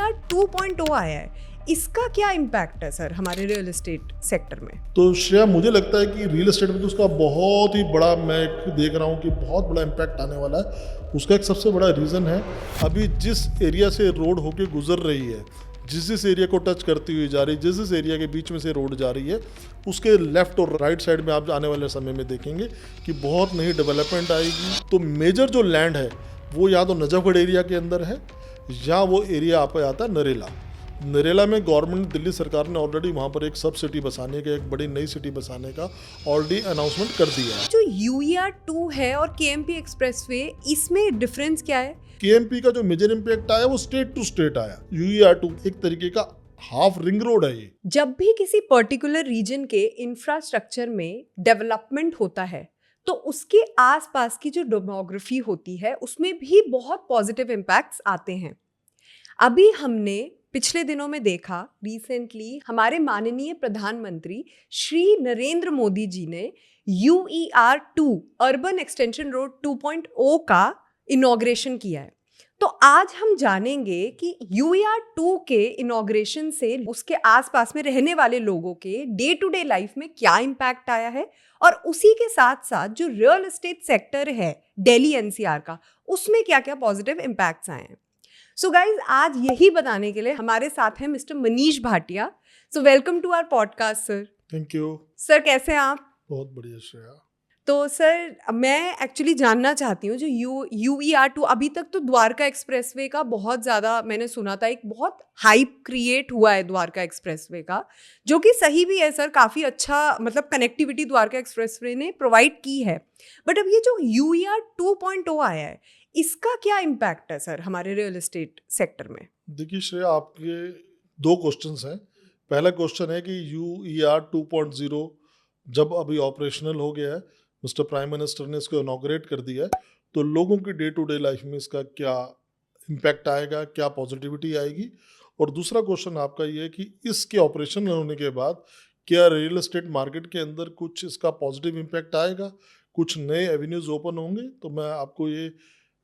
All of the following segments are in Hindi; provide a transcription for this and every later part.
UER 2.0 आया है, इसका क्या इम्पैक्ट है सर हमारे रियल एस्टेट सेक्टर में? तो श्रेया, मुझे लगता है कि रियल एस्टेट में तो उसका बहुत ही बड़ा, मैं देख रहा हूँ कि बहुत बड़ा इम्पैक्ट आने वाला है। उसका एक सबसे बड़ा रीज़न है, अभी जिस एरिया से रोड होके गुजर रही है, जिस एरिया को टच करती हुई जा रही है, जिस एरिया के बीच में से रोड जा रही है, उसके लेफ्ट और राइट साइड में आप आने वाले समय में देखेंगे कि बहुत नई डेवलपमेंट आएगी। तो मेजर जो लैंड है वो या तो नजफगढ़ एरिया के अंदर है, या वो एरिया आप आता है नरेला में गवर्नमेंट, दिल्ली सरकार ने ऑलरेडी वहाँ पर एक सब सिटी बसाने का, एक बड़ी नई सिटी बसाने का ऑलरेडी अनाउंसमेंट कर दिया है। जो UER 2 है और KMP एक्सप्रेसवे, इसमें डिफरेंस क्या है? KMP का जो मेजर इम्पैक्ट आया वो स्टेट टू स्टेट आया। UER 2 एक तरीके का हाफ रिंग रोड है ये। जब भी किसी पर्टिकुलर रीजन के इंफ्रास्ट्रक्चर में डेवलपमेंट होता है तो उसके आसपास की जो डेमोग्राफी होती है उसमें भी बहुत पॉजिटिव इम्पैक्ट्स आते हैं। अभी हमने पिछले दिनों में देखा, रिसेंटली हमारे माननीय प्रधानमंत्री श्री नरेंद्र मोदी जी ने UER 2 अर्बन एक्सटेंशन रोड 2.0 का इनॉग्रेशन किया है। तो आज हम जानेंगे कि UER 2 के इनॉग्रेशन से उसके आसपास में रहने वाले लोगों के डे टू डे लाइफ में क्या इम्पैक्ट आया है, और उसी के साथ साथ जो रियल एस्टेट सेक्टर है दिल्ली NCR का, उसमें क्या क्या पॉजिटिव इम्पैक्ट्स आए हैं। सो गाइज, आज यही बताने के लिए हमारे साथ हैं mister Manish Bhatia. So welcome to our podcast sir. Thank you sir, कैसे हैं आप? बहुत बढ़िया श्रेया। तो सर, मैं एक्चुअली जानना चाहती हूँ, जो UER 2, अभी तक तो द्वारका एक्सप्रेसवे का बहुत ज़्यादा मैंने सुना था, एक बहुत हाइप क्रिएट हुआ है द्वारका एक्सप्रेसवे का, जो कि सही भी है सर, काफ़ी अच्छा मतलब कनेक्टिविटी द्वारका एक्सप्रेसवे ने प्रोवाइड की है। बट अब ये जो UER 2.0 आया है, इसका क्या इम्पैक्ट है सर हमारे रियल एस्टेट सेक्टर में? देखिए श्रेया, आपके दो क्वेश्चंस हैं। पहला क्वेश्चन है कि UER 2.0 जब अभी ऑपरेशनल हो गया है, मिस्टर प्राइम मिनिस्टर ने इसको इनॉग्रेट कर दिया है, तो लोगों की डे टू डे लाइफ में इसका क्या इम्पैक्ट आएगा, क्या पॉजिटिविटी आएगी। और दूसरा क्वेश्चन आपका ये है कि इसके ऑपरेशन होने के बाद क्या रियल एस्टेट मार्केट के अंदर कुछ इसका पॉजिटिव इम्पैक्ट आएगा, कुछ नए एवेन्यूज ओपन होंगे। तो मैं आपको ये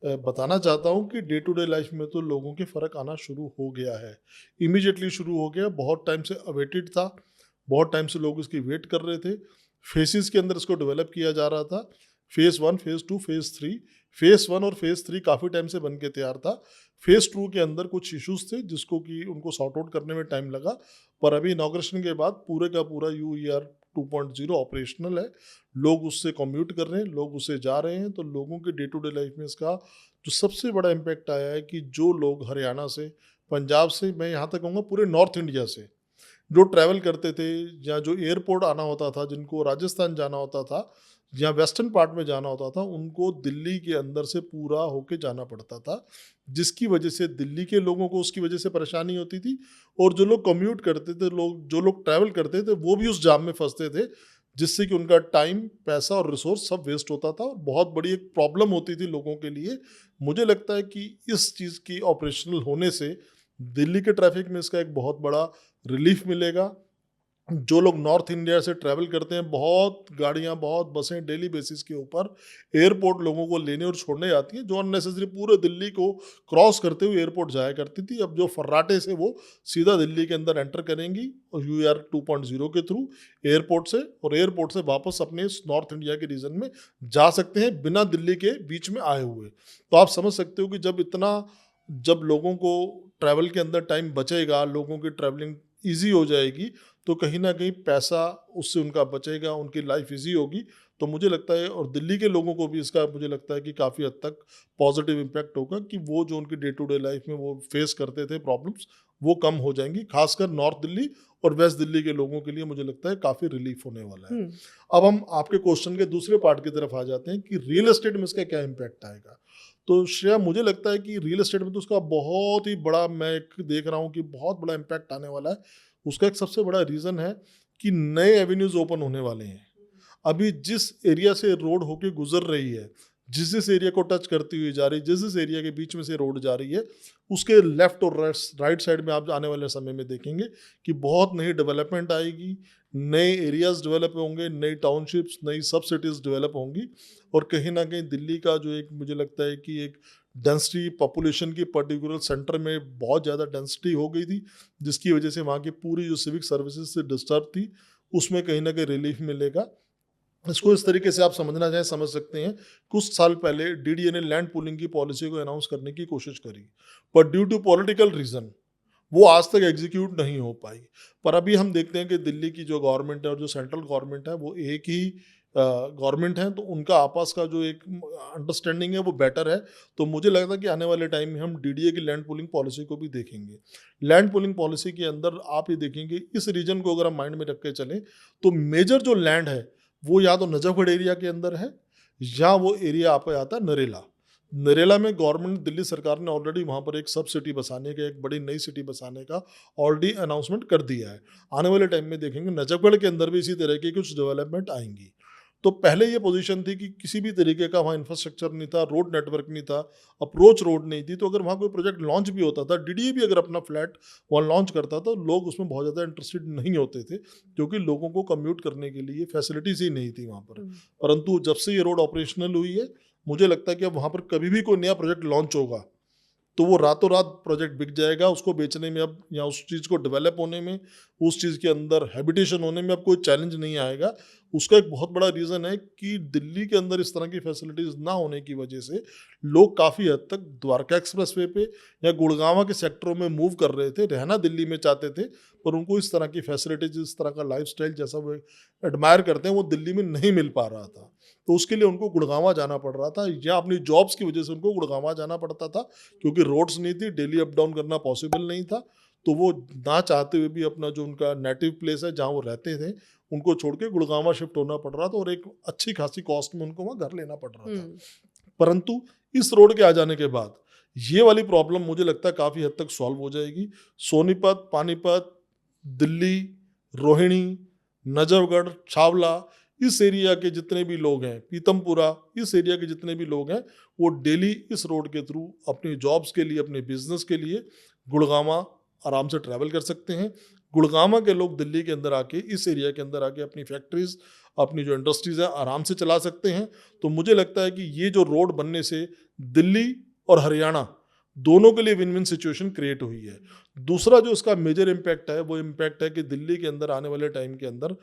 बताना चाहता हूँ कि डे टू डे लाइफ में तो लोगों के फ़र्क आना शुरू हो गया है, इमीडिएटली शुरू हो गया। बहुत टाइम से अवेटेड था, बहुत टाइम से लोग इसकी वेट कर रहे थे। फेसेस के अंदर इसको डेवलप किया जा रहा था, फेज़ 1, फेज़ 2, फेज़ 3। फेज़ 1 और फेज़ 3 काफ़ी टाइम से बन के तैयार था। फेज़ 2 के अंदर कुछ इश्यूज थे जिसको कि उनको सॉर्ट आउट करने में टाइम लगा, पर अभी इनॉग्रेशन के बाद पूरे का पूरा UER 2.0 ऑपरेशनल है। लोग उससे कम्यूट कर रहे हैं, लोग उससे जा रहे हैं। तो लोगों के डे टू डे लाइफ में इसका जो सबसे बड़ा इम्पैक्ट आया है कि जो लोग हरियाणा से, पंजाब से, मैं यहाँ तक कहूँगा पूरे नॉर्थ इंडिया से जो ट्रैवल करते थे, या जो एयरपोर्ट आना होता था, जिनको राजस्थान जाना होता था या वेस्टर्न पार्ट में जाना होता था, उनको दिल्ली के अंदर से पूरा होके जाना पड़ता था, जिसकी वजह से दिल्ली के लोगों को उसकी वजह से परेशानी होती थी। और जो लोग कम्यूट करते थे, जो लोग ट्रैवल करते थे, वो भी उस जाम में फंसते थे, जिससे कि उनका टाइम, पैसा और रिसोर्स सब वेस्ट होता था, और बहुत बड़ी एक प्रॉब्लम होती थी लोगों के लिए। मुझे लगता है कि इस चीज़ की ऑपरेशनल होने से दिल्ली के ट्रैफिक में इसका एक बहुत बड़ा रिलीफ मिलेगा। जो लोग नॉर्थ इंडिया से ट्रैवल करते हैं, बहुत गाड़ियां, बहुत बसें डेली बेसिस के ऊपर एयरपोर्ट लोगों को लेने और छोड़ने आती हैं, जो अननेसेसरी पूरे दिल्ली को क्रॉस करते हुए एयरपोर्ट जाया करती थी। अब जो फर्राटे से वो सीधा दिल्ली के अंदर एंटर करेंगी और UER 2.0 के थ्रू एयरपोर्ट से, और एयरपोर्ट से वापस अपने नॉर्थ इंडिया के रीजन में जा सकते हैं बिना दिल्ली के बीच में आए हुए। तो आप समझ सकते हो कि जब लोगों को ट्रैवल के अंदर टाइम बचेगा, लोगों की ट्रैवलिंग ईजी हो जाएगी, तो कहीं ना कहीं पैसा उससे उनका बचेगा, उनकी लाइफ ईजी होगी। तो मुझे लगता है, और दिल्ली के लोगों को भी इसका मुझे लगता है कि काफ़ी हद तक पॉजिटिव इम्पैक्ट होगा, कि वो जो उनकी डे टू डे लाइफ में वो फेस करते थे प्रॉब्लम्स, वो कम हो जाएंगी। खासकर नॉर्थ दिल्ली और वेस्ट दिल्ली के लोगों के लिए मुझे लगता है काफ़ी रिलीफ होने वाला है। अब हम आपके क्वेश्चन के दूसरे पार्ट की तरफ आ जाते हैं कि रियल एस्टेट में इसका क्या इम्पैक्ट आएगा। तो श्रेया, मुझे लगता है कि रियल एस्टेट में तो उसका बहुत ही बड़ा, मैं देख रहा हूँ कि बहुत बड़ा इम्पैक्ट आने वाला है। उसका एक सबसे बड़ा रीज़न है कि नए एवेन्यूज ओपन होने वाले हैं। अभी जिस एरिया से रोड होके गुजर रही है, जिस जिस एरिया को टच करती हुई जा रही, जिस जिस एरिया के बीच में से रोड जा रही है, उसके लेफ्ट और राइट साइड में आप आने वाले समय में देखेंगे कि बहुत नई डेवलपमेंट आएगी, नए एरियाज डेवलप होंगे, नई टाउनशिप्स, नई सब सिटीज़ डेवलप होंगी। और कहीं ना कहीं दिल्ली का जो एक मुझे लगता है कि एक डेंसिटी पॉपुलेशन की पर्टिकुलर सेंटर में बहुत ज़्यादा डेंसिटी हो गई थी, जिसकी वजह से वहाँ की पूरी जो सिविक सर्विसेज से डिस्टर्ब थी, उसमें कहीं ना कहीं रिलीफ मिलेगा। इसको इस तरीके से आप समझना चाहें समझ सकते हैं। कुछ साल पहले डीडीए ने लैंड पूलिंग की पॉलिसी को अनाउंस करने की कोशिश करी, पर ड्यू टू पॉलिटिकल रीजन वो आज तक एग्जीक्यूट नहीं हो पाई। पर अभी हम देखते हैं कि दिल्ली की जो गवर्नमेंट है और जो सेंट्रल गवर्नमेंट है वो एक ही गवर्नमेंट है, तो उनका आपस का जो एक अंडरस्टैंडिंग है वो बेटर है। तो मुझे लगता है कि आने वाले टाइम में हम डीडीए की लैंड पूलिंग पॉलिसी को भी देखेंगे। लैंड पूलिंग पॉलिसी के अंदर आप ये देखेंगे, इस रीजन को अगर हम माइंड में रख के चलें तो मेजर जो लैंड है वो या तो नजफगढ़ एरिया के अंदर है, या वो एरिया आप आता है नरेला। नरेला में गवर्नमेंट दिल्ली सरकार ने ऑलरेडी वहाँ पर एक सब सिटी बसाने का, एक बड़ी नई सिटी बसाने का ऑलरेडी अनाउंसमेंट कर दिया है। आने वाले टाइम में देखेंगे नजफगढ़ के अंदर भी इसी तरह की कुछ डेवलपमेंट आएंगी। तो पहले ये पोजीशन थी कि किसी भी तरीके का वहाँ इंफ्रास्ट्रक्चर नहीं था, रोड नेटवर्क नहीं था, अप्रोच रोड नहीं थी, तो अगर वहाँ कोई प्रोजेक्ट लॉन्च भी होता था, डीडीए भी अगर अपना फ्लैट वहाँ लॉन्च करता था, लोग उसमें बहुत ज़्यादा इंटरेस्टेड नहीं होते थे, क्योंकि लोगों को कम्यूट करने के लिए फैसिलिटीज़ ही नहीं थी वहाँ पर। परंतु जब से ये रोड ऑपरेशनल हुई है, मुझे लगता है कि अब वहाँ पर कभी भी कोई नया प्रोजेक्ट लॉन्च होगा तो वो रातों रात प्रोजेक्ट बिक जाएगा। उसको बेचने में अब, या उस चीज़ को डेवलप होने में, उस चीज़ के अंदर हैबिटेशन होने में अब कोई चैलेंज नहीं आएगा। उसका एक बहुत बड़ा रीज़न है कि दिल्ली के अंदर इस तरह की फैसिलिटीज़ ना होने की वजह से लोग काफ़ी हद तक द्वारका एक्सप्रेसवे पे या गुड़गांव के सेक्टरों में मूव कर रहे थे, रहना दिल्ली में चाहते थे, पर उनको इस तरह की फैसिलिटीज, इस तरह का लाइफस्टाइल जैसा वो एडमायर करते हैं वो दिल्ली में नहीं मिल पा रहा था। तो उसके लिए उनको गुड़गांव जाना पड़ रहा था, या अपनी जॉब्स की वजह से उनको गुड़गांव जाना पड़ता था, क्योंकि रोड्स नहीं थी, डेली अप डाउन करना पॉसिबल नहीं था। तो वो ना चाहते हुए भी अपना जो उनका नेटिव प्लेस है जहाँ वो रहते थे, उनको छोड़ के गुड़गांव शिफ्ट होना पड़ रहा था, और एक अच्छी खासी कॉस्ट में उनको वहाँ घर लेना पड़ रहा था। परंतु इस रोड के आ जाने के बाद ये वाली प्रॉब्लम मुझे लगता है काफ़ी हद तक सॉल्व हो जाएगी। सोनीपत, पानीपत, दिल्ली, रोहिणी, नजफगढ़, छावला, इस एरिया के जितने भी लोग हैं, पीतमपुरा, इस एरिया के जितने भी लोग हैं, वो डेली इस रोड के थ्रू अपनी जॉब्स के लिए, अपने बिजनेस के लिए गुड़गांव आराम से ट्रैवल कर सकते हैं। गुड़गांव के लोग दिल्ली के अंदर आके, इस एरिया के अंदर आके अपनी फैक्ट्रीज, अपनी जो इंडस्ट्रीज है आराम से चला सकते हैं। तो मुझे लगता है कि ये जो रोड बनने से दिल्ली और हरियाणा दोनों के लिए विन विन सिचुएशन क्रिएट हुई है। दूसरा जो इसका मेजर इम्पैक्ट है वो इम्पैक्ट है कि दिल्ली के अंदर आने वाले टाइम के अंदर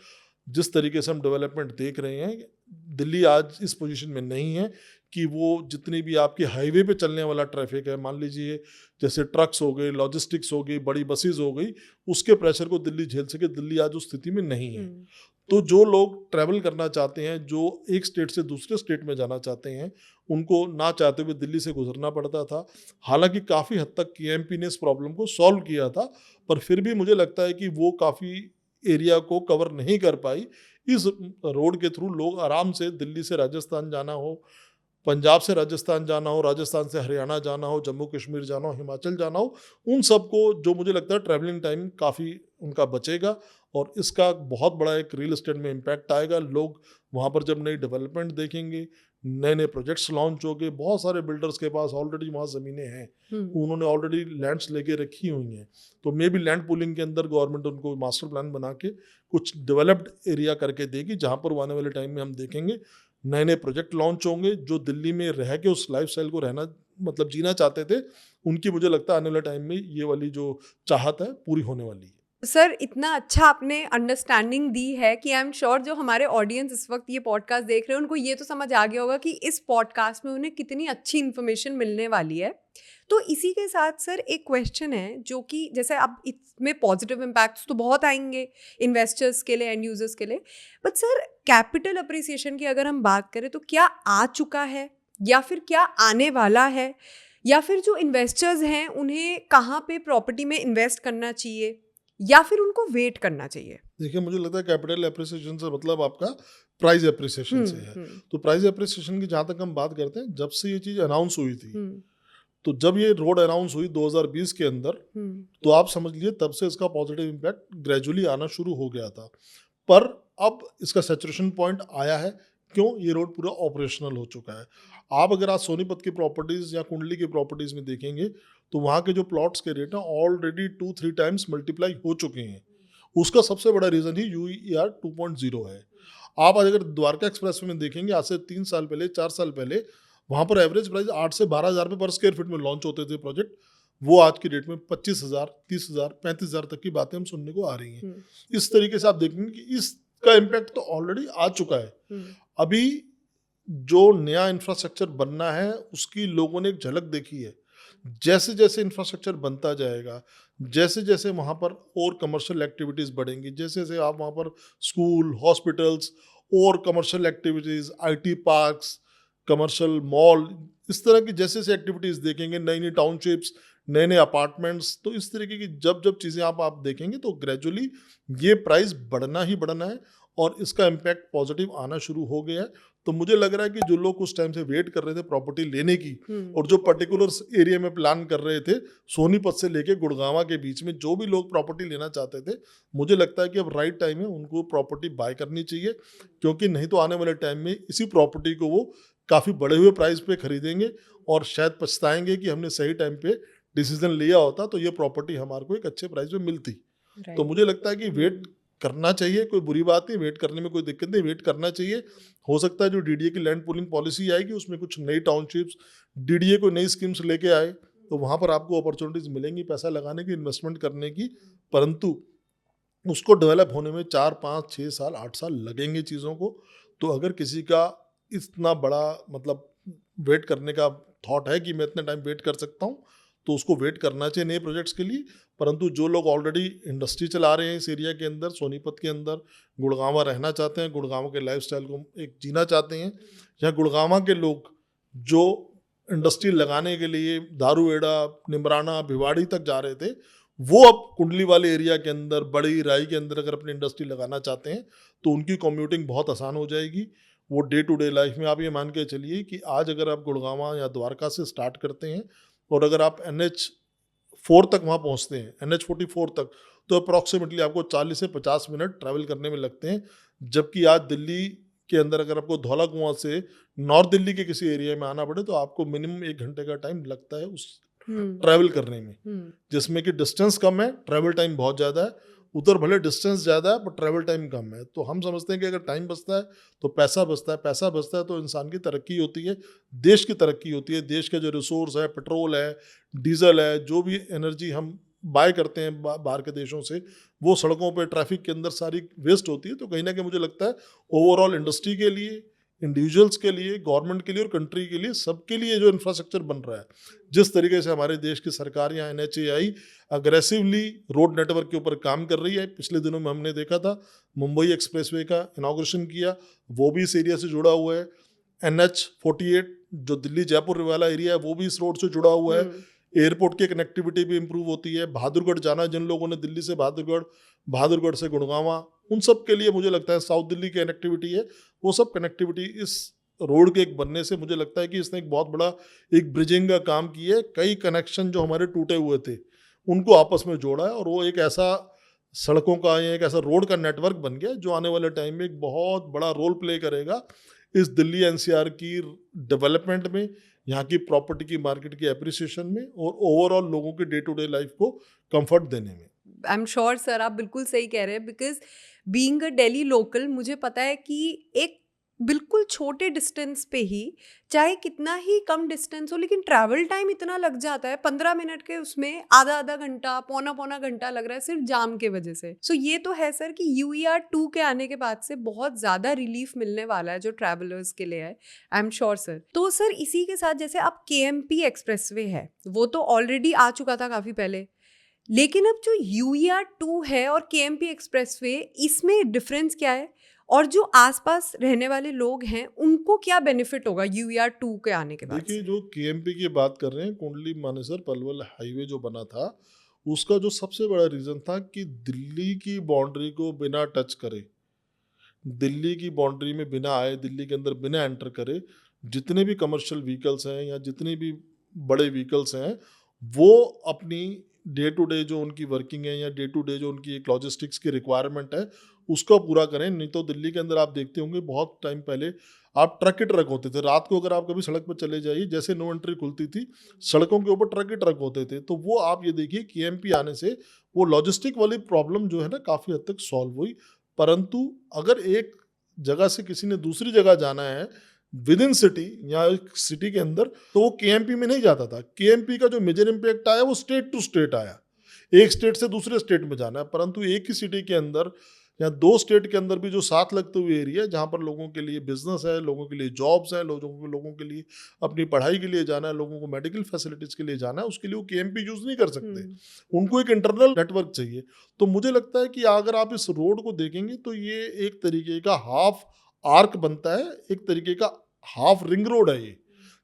जिस तरीके से हम डेवलपमेंट देख रहे हैं, दिल्ली आज इस पोजीशन में नहीं है कि वो जितनी भी आपके हाईवे पे चलने वाला ट्रैफिक है, मान लीजिए जैसे ट्रक्स हो गए, लॉजिस्टिक्स हो गई, बड़ी बसेज हो गई, उसके प्रेशर को दिल्ली झेल सके, दिल्ली आज उस स्थिति में नहीं है। तो जो लोग ट्रैवल करना चाहते हैं, जो एक स्टेट से दूसरे स्टेट में जाना चाहते हैं, उनको ना चाहते हुए दिल्ली से गुजरना पड़ता था। हालांकि काफ़ी हद तक केएमपी ने इस प्रॉब्लम को सॉल्व किया था, पर फिर भी मुझे लगता है कि वो काफ़ी एरिया को कवर नहीं कर पाई। इस रोड के थ्रू लोग आराम से दिल्ली से राजस्थान जाना हो, पंजाब से राजस्थान जाना हो, राजस्थान से हरियाणा जाना हो, जम्मू कश्मीर जाना हो, हिमाचल जाना हो, उन सबको जो मुझे लगता है ट्रैवलिंग टाइम काफ़ी उनका बचेगा, और इसका बहुत बड़ा एक रियल एस्टेट में इम्पैक्ट आएगा। लोग वहाँ पर जब नई डेवलपमेंट देखेंगे, नए नए प्रोजेक्ट्स लॉन्च हो गए, बहुत सारे बिल्डर्स के पास ऑलरेडी वहाँ ज़मीनें हैं, उन्होंने ऑलरेडी लैंड्स लेके रखी हुई हैं। तो मे बी लैंड पूलिंग के अंदर गवर्नमेंट उनको मास्टर प्लान बना के कुछ डेवलप्ड एरिया करके देगी, जहाँ पर आने वाले टाइम में हम देखेंगे नए नए प्रोजेक्ट लॉन्च होंगे। जो दिल्ली में रह के उस लाइफस्टाइल को रहना, मतलब जीना चाहते थे, उनकी मुझे लगता है आने वाले टाइम में ये वाली जो चाहत है पूरी होने वाली है। सर, इतना अच्छा आपने अंडरस्टैंडिंग दी है कि आई एम श्योर जो हमारे ऑडियंस इस वक्त ये पॉडकास्ट देख रहे हैं उनको ये तो समझ आ गया होगा कि इस पॉडकास्ट में उन्हें कितनी अच्छी इन्फॉर्मेशन मिलने वाली है। तो इसी के साथ सर एक क्वेश्चन है, जो कि जैसे अब इसमें पॉजिटिव इम्पैक्ट्स तो बहुत आएंगे इन्वेस्टर्स के लिए, एंड यूजर्स के लिए, बट सर कैपिटल अप्रिसिएशन की अगर हम बात करें तो क्या आ चुका है, या फिर क्या आने वाला है, या फिर जो इन्वेस्टर्स हैं उन्हें कहाँ पे प्रॉपर्टी में इन्वेस्ट करना चाहिए, या फिर उनको वेट करना चाहिए? देखिए, मुझे लगता है कैपिटल एप्रिसिएशन से मतलब आपका प्राइस एप्रिसिएशन से है। तो प्राइस एप्रिसिएशन की जहाँ तक हम बात करते हैं, जब से ये चीज़ अनाउंस हुई थी, तो जब ये रोड अनाउंस हुई 2020 के अंदर, तो आप समझ लीजिए तब से इसका पॉजिटिव इम्पैक्ट ग्रेजुअली आना शुरू हो गया था। पर अब इसका सैचुरेशन पॉइंट आया है, क्यों? ये रोड पूरा ऑपरेशनल हो चुका है। आप अगर आज सोनीपत की प्रॉपर्टीज़ या कुंडली की प्रॉपर्टीज़ में देखेंगे, तो वहाँ के जो प्लॉट्स के रेट हैं ऑलरेडी 2-3 टाइम्स मल्टीप्लाई हो चुके हैं। उसका सबसे बड़ा रीज़न ही यूईआर 2.0 है। आप आज अगर द्वारका एक्सप्रेसवे में देखेंगे, आज से 3 साल पहले, 4 साल पहले, वहाँ पर एवरेज प्राइस 8 से 12,000 रुपए पर स्क्वायर फीट में लॉन्च होते थे प्रोजेक्ट। वो आज की डेट में 25,000, 30,000, 35,000 तक की बातें हम सुनने को आ रही हैं। इस तरीके से आप देखेंगे कि इसका इम्पैक्ट तो ऑलरेडी आ चुका है। अभी जो नया इंफ्रास्ट्रक्चर बनना है, उसकी लोगों ने एक झलक देखी है। जैसे जैसे इंफ्रास्ट्रक्चर बनता जाएगा, जैसे जैसे वहाँ पर और कमर्शियल एक्टिविटीज़ बढ़ेंगी, जैसे जैसे आप वहाँ पर स्कूल, हॉस्पिटल्स और commercial activities, IT parks, commercial mall, इस तरह की जैसे जैसे एक्टिविटीज़ देखेंगे, नई नई टाउनशिप्स, नए नए अपार्टमेंट्स, तो इस तरीके की जब जब चीज़ें आप देखेंगे, तो ग्रेजुअली ये प्राइस बढ़ना ही बढ़ना है और इसका इम्पैक्ट पॉजिटिव आना शुरू हो गया है। तो मुझे लग रहा है कि जो लोग उस टाइम से वेट कर रहे थे प्रॉपर्टी लेने की और जो पर्टिकुलर एरिया में प्लान कर रहे थे, सोनीपत से लेके गुड़गांवा के बीच में जो भी लोग प्रॉपर्टी लेना चाहते थे, मुझे लगता है कि अब राइट टाइम है उनको प्रॉपर्टी बाय करनी चाहिए, क्योंकि नहीं तो आने वाले टाइम में इसी प्रॉपर्टी को वो काफ़ी बढ़े हुए प्राइस पे खरीदेंगे और शायद पछताएंगे कि हमने सही टाइम पे डिसीजन लिया होता तो ये प्रॉपर्टी हमारे को एक अच्छे प्राइस में मिलती। तो मुझे लगता है कि वेट करना चाहिए, कोई बुरी बात नहीं, वेट करने में कोई दिक्कत नहीं, वेट करना चाहिए। हो सकता है जो डीडीए की लैंड पूलिंग पॉलिसी आएगी उसमें कुछ नई टाउनशिप्स, डीडीए को नई स्कीम्स लेके आए, तो वहाँ पर आपको अपॉर्चुनिटीज़ मिलेंगी पैसा लगाने की, इन्वेस्टमेंट करने की, परंतु उसको डेवलप होने में 4, 5, 6 साल, 8 साल लगेंगे चीज़ों को। तो अगर किसी का इतना बड़ा मतलब वेट करने का थॉट है कि मैं इतना टाइम वेट कर सकता हूँ, तो उसको वेट करना चाहिए नए प्रोजेक्ट्स के लिए। परंतु जो लोग ऑलरेडी इंडस्ट्री चला रहे हैं इस एरिया के अंदर, सोनीपत के अंदर, गुड़गांवा रहना चाहते हैं, गुड़गांवा के लाइफस्टाइल को एक जीना चाहते हैं, या गुड़गांवा के लोग जो इंडस्ट्री लगाने के लिए दारूएड़ा, निमराना, भिवाड़ी तक जा रहे थे, वो अब कुंडली वाले एरिया के अंदर, बड़ी राई के अंदर अगर अपनी इंडस्ट्री लगाना चाहते हैं, तो उनकी कम्यूटिंग बहुत आसान हो जाएगी। वो डे टू डे लाइफ में आप ये मान के चलिए कि आज अगर आप गुड़गांवा या द्वारका से स्टार्ट करते हैं और अगर आप NH4 तक वहाँ पहुँचते हैं, NH44 तक, तो अप्रॉक्सीमेटली आपको 40 से 50 मिनट ट्रैवल करने में लगते हैं। जबकि आज दिल्ली के अंदर अगर आपको धौला कुआं से नॉर्थ दिल्ली के किसी एरिया में आना पड़े, तो आपको मिनिमम 1 घंटे का टाइम लगता है उस ट्रैवल करने में, जिसमें कि डिस्टेंस कम है, ट्रैवल टाइम बहुत ज़्यादा है। उधर भले डिस्टेंस ज़्यादा है पर ट्रैवल टाइम कम है। तो हम समझते हैं कि अगर टाइम बचता है तो पैसा बचता है, पैसा बचता है तो इंसान की तरक्की होती है, देश की तरक्की होती है। देश के जो रिसोर्स है, पेट्रोल है, डीजल है, जो भी एनर्जी हम बाय करते हैं बाहर के देशों से, वो सड़कों पे ट्रैफिक के अंदर सारी वेस्ट होती है। तो कहीं ना कहीं मुझे लगता है ओवरऑल इंडस्ट्री के लिए, इंडिविजुअल्स के लिए, गवर्नमेंट के लिए और कंट्री के लिए, सबके लिए जो इंफ्रास्ट्रक्चर बन रहा है, जिस तरीके से हमारे देश की सरकार या NHAI अग्रेसिवली रोड नेटवर्क के ऊपर काम कर रही है। पिछले दिनों में हमने देखा था मुंबई एक्सप्रेसवे का इनॉग्रेशन किया, वो भी इस एरिया से जुड़ा हुआ है। NH48 जो दिल्ली जयपुर वाला एरिया है, वो भी इस रोड से जुड़ा हुआ है। एयरपोर्ट की कनेक्टिविटी भी इंप्रूव होती है। बहादुरगढ़ जाना, जिन लोगों ने दिल्ली से बहादुरगढ़, बहादुरगढ़ से गुड़गांवा, उन सब के लिए मुझे लगता है साउथ दिल्ली की कनेक्टिविटी है, वो सब कनेक्टिविटी इस रोड के एक बनने से मुझे लगता है कि इसने एक बहुत बड़ा एक ब्रिजिंग का काम किया है। कई कनेक्शन जो हमारे टूटे हुए थे उनको आपस में जोड़ा है और वो एक ऐसा सड़कों का या एक ऐसा रोड का नेटवर्क बन गया जो आने वाले टाइम में एक बहुत बड़ा रोल प्ले करेगा इस दिल्ली NCR की डेवलपमेंट में, यहाँ की प्रॉपर्टी की मार्केट की एप्रिसिएशन में और ओवरऑल लोगों की डे टू डे लाइफ को कंफर्ट देने में। आई एम श्योर सर, आप बिल्कुल सही कह रहे हैं, because being a Delhi local मुझे पता है कि एक बिल्कुल छोटे डिस्टेंस पे ही, चाहे कितना ही कम डिस्टेंस हो, लेकिन ट्रैवल टाइम इतना लग जाता है, 15 मिनट के उसमें आधा आधा घंटा, पौना पौना घंटा लग रहा है सिर्फ जाम के वजह से। सो ये तो है सर कि UER 2 के आने के बाद से बहुत ज़्यादा रिलीफ मिलने वाला है जो ट्रैवलर्स के लिए है, आई एम श्योर सर। तो सर इसी के साथ जैसे अब KMP एक्सप्रेसवे है, वो तो ऑलरेडी आ चुका था काफ़ी पहले, लेकिन अब जो UER 2 है और KMP एक्सप्रेसवे, इसमें डिफरेंस क्या है और जो आसपास रहने वाले लोग हैं उनको क्या बेनिफिट होगा UER 2 के आने के बाद? देखिए, जो KMP की बात कर रहे हैं, कुंडली मानेसर पलवल हाईवे जो बना था, उसका जो सबसे बड़ा रीज़न था कि दिल्ली की बाउंड्री को बिना टच करे, दिल्ली की बाउंड्री में बिना आए, दिल्ली के अंदर बिना एंटर करे, जितने भी कमर्शियल व्हीकल्स हैं या जितने भी बड़े व्हीकल्स हैं, वो अपनी डे टू डे जो उनकी वर्किंग है या डे टू डे जो उनकी एक लॉजिस्टिक्स की रिक्वायरमेंट है, उसको पूरा करें। नहीं तो दिल्ली के अंदर आप देखते होंगे बहुत टाइम पहले आप ट्रक ही ट्रक होते थे। रात को अगर आप कभी सड़क पर चले जाइए, जैसे नो एंट्री खुलती थी, सड़कों के ऊपर ट्रक ही ट्रक होते थे। तो वो आप ये देखिए केएमपी आने से वो लॉजिस्टिक वाली प्रॉब्लम जो है ना काफ़ी हद तक सॉल्व हुई। परंतु अगर एक जगह से किसी ने दूसरी जगह जाना है विद इन सिटी या सिटी के अंदर, तो वो केएमपी में नहीं जाता था। केएमपी का जो मेजर इम्पैक्ट आया वो स्टेट टू स्टेट आया, एक स्टेट से दूसरे स्टेट में जाना है। परंतु एक ही सिटी के अंदर या दो स्टेट के अंदर भी जो साथ लगते हुए एरिया जहाँ पर लोगों के लिए बिजनेस है, लोगों के लिए जॉब्स है, लोगों के लिए अपनी पढ़ाई के लिए जाना है, लोगों को मेडिकल फैसिलिटीज के लिए जाना है, उसके लिए वो केएमपी यूज नहीं कर सकते। उनको एक इंटरनल नेटवर्क चाहिए। तो मुझे लगता है कि अगर आप इस रोड को देखेंगे तो ये एक तरीके का हाफ आर्क बनता है, एक तरीके का हाफ रिंग रोड है ये,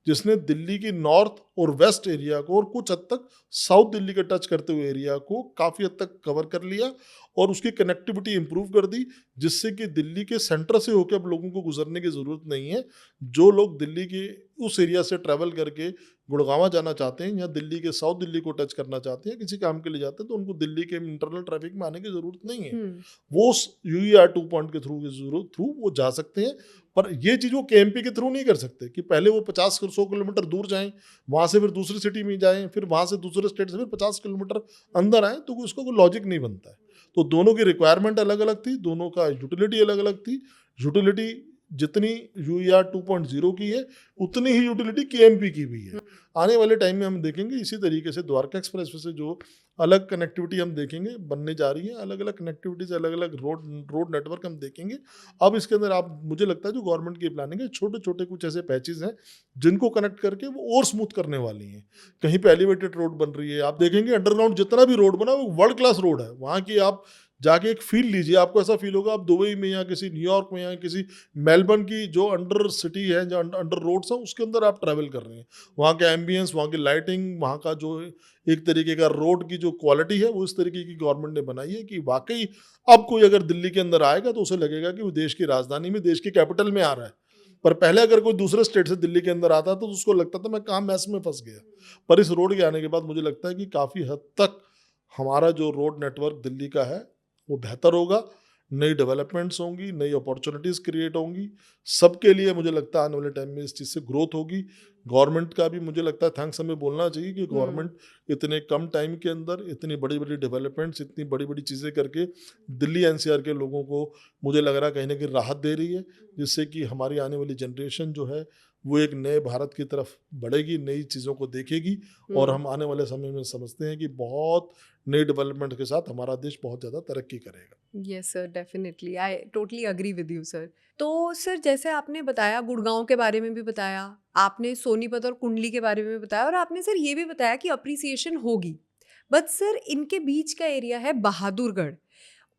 जिसने दिल्ली की नॉर्थ और वेस्ट एरिया को और कुछ हद तक साउथ दिल्ली का टच करते हुए एरिया को काफ़ी हद तक कवर कर लिया और उसकी कनेक्टिविटी इंप्रूव कर दी, जिससे कि दिल्ली के सेंटर से होकर अब लोगों को गुजरने की ज़रूरत नहीं है। जो लोग दिल्ली के उस एरिया से ट्रैवल करके गुड़गांव जाना चाहते हैं या दिल्ली के साउथ दिल्ली को टच करना चाहते हैं, किसी काम के लिए जाते हैं, तो उनको दिल्ली के इंटरनल ट्रैफिक में आने की ज़रूरत नहीं है। वो यूईआर 2 पॉइंट के थ्रू वो जा सकते हैं। पर ये चीज़ वो केएमपी के थ्रू नहीं कर सकते कि पहले वो 50-100 किलोमीटर दूर जाएं, वहाँ से फिर दूसरी सिटी में जाएं, फिर वहाँ से दूसरे स्टेट से फिर 50 किलोमीटर अंदर आएँ, तो उसका कोई लॉजिक नहीं बनता है। तो दोनों की रिक्वायरमेंट अलग अलग थी, दोनों का यूटिलिटी अलग अलग थी। यूटिलिटी जितनी यूईआर 2.0 की है उतनी ही यूटिलिटी केएमपी की भी है। आने वाले टाइम में हम देखेंगे इसी तरीके से द्वारका एक्सप्रेस वे से जो अलग कनेक्टिविटी हम देखेंगे बनने जा रही है, अलग अलग कनेक्टिविटीज, अलग अलग रोड नेटवर्क हम देखेंगे। अब इसके अंदर आप मुझे लगता है जो गवर्नमेंट की प्लानिंग है, छोटे छोटे कुछ ऐसे पैचेज हैं जिनको कनेक्ट करके वो और स्मूथ करने वाली हैं। कहीं पे एलिवेटेड रोड बन रही है, आप देखेंगे अंडरग्राउंड जितना भी रोड बना वो वर्ल्ड क्लास रोड है। वहाँ की आप जाके एक फील लीजिए, आपको ऐसा फील होगा आप दुबई में या किसी न्यूयॉर्क में या किसी मेलबर्न की जो अंडर सिटी है, जो अंडर रोड्स हैं, उसके अंदर आप ट्रैवल कर रहे हैं। वहाँ के एम्बियंस, वहाँ की लाइटिंग, वहाँ का जो एक तरीके का रोड की जो क्वालिटी है वो इस तरीके की गवर्नमेंट ने बनाई है कि वाकई अब कोई अगर दिल्ली के अंदर आएगा तो उसे लगेगा कि वो देश की राजधानी में, देश की कैपिटल में आ रहा है। पर पहले अगर कोई दूसरे स्टेट से दिल्ली के अंदर आता तो उसको लगता था मैं कहाँ मैस में फंस गया। पर इस रोड के आने के बाद मुझे लगता है कि काफ़ी हद तक हमारा जो रोड नेटवर्क दिल्ली का है वो बेहतर होगा, नई डेवलपमेंट्स होंगी, नई अपॉर्चुनिटीज़ क्रिएट होंगी सबके लिए। मुझे लगता है आने वाले टाइम में इस चीज़ से ग्रोथ होगी। गवर्नमेंट का भी मुझे लगता है थैंक्स हमें बोलना चाहिए कि गवर्नमेंट इतने कम टाइम के अंदर इतनी बड़ी बड़ी डेवलपमेंट्स, इतनी बड़ी बड़ी चीज़ें करके दिल्ली एनसीआर के लोगों को मुझे लग रहा है कहीं ना कहीं राहत दे रही है, जिससे कि हमारी आने वाली जनरेशन जो है वो एक नए भारत की तरफ बढ़ेगी, नई चीज़ों को देखेगी। और हम आने वाले समय में समझते हैं कि बहुत नई डेवलपमेंट के साथ हमारा देश बहुत ज़्यादा तरक्की करेगा। Yes sir, definitely I totally agree with you sir. तो सर जैसे आपने बताया गुड़गांव के बारे में भी बताया, आपने सोनीपत और कुंडली के बारे में भी बताया, और आपने सर ये भी बताया कि अप्रिसिएशन होगी। बट सर इनके बीच का एरिया है बहादुरगढ़,